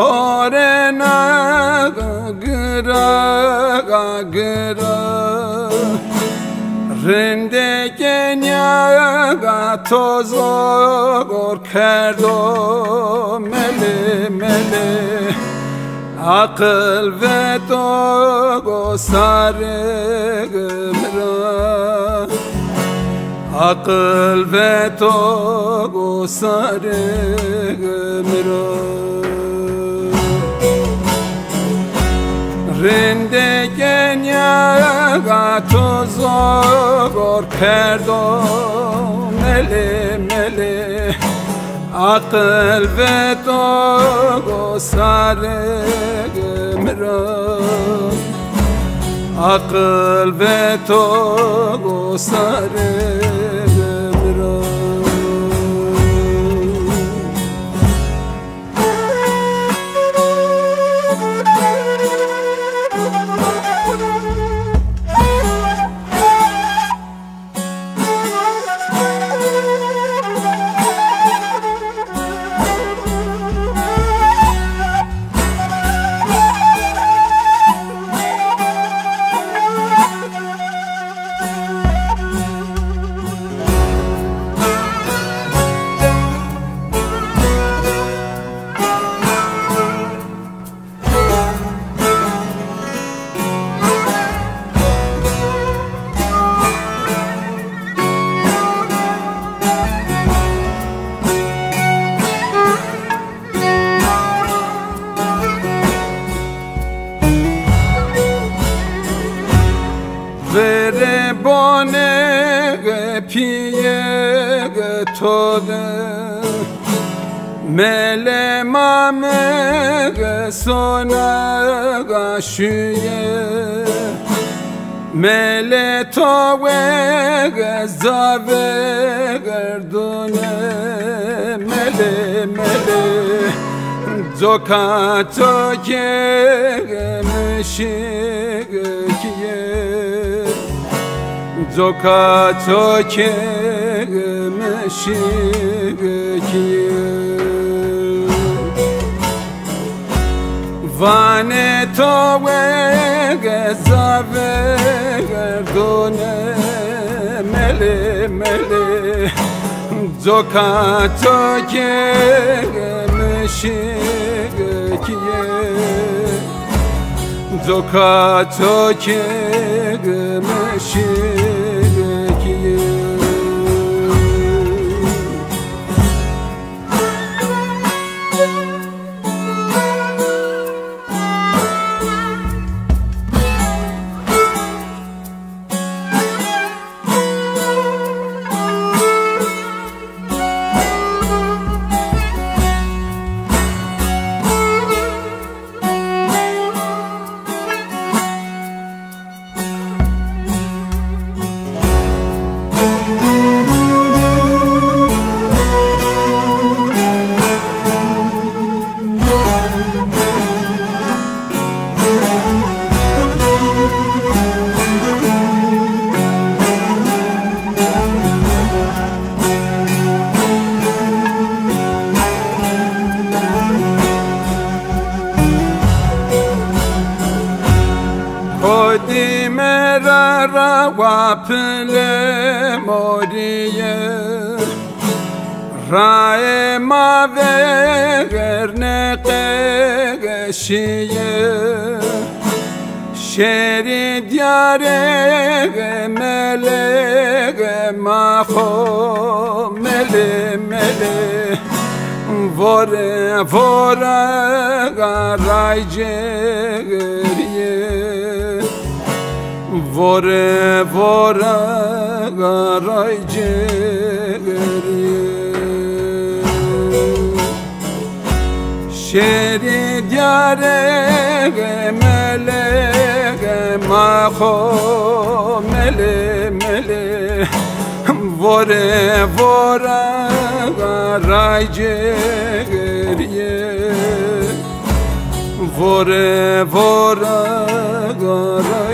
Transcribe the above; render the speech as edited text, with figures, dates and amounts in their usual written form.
Morena gira gira rende genya tozor kerdo mele mele akıl ve dogo sarıgımra akıl ve dogo sarıgımra rende genya tozor kerdo mele mele akıl ve dogo sarıgımra akıl ve dogo sarıgımra vere bone piye tode mele mame sona gashuye mele towe zave gardone mele mele zoka toke meshige zoka toke meshige vane towe zave gardone mele mele zoka toke meshige zoka toke meshige Dimera wapele moriye rae mave गर्ने قشیه شری دیاره ملک مخو مله مله وره وره غرای جگریه وره وره غرای جگریه شری دیاره ملک مخو مله مله وره وره غرای جگریه وره وره غرای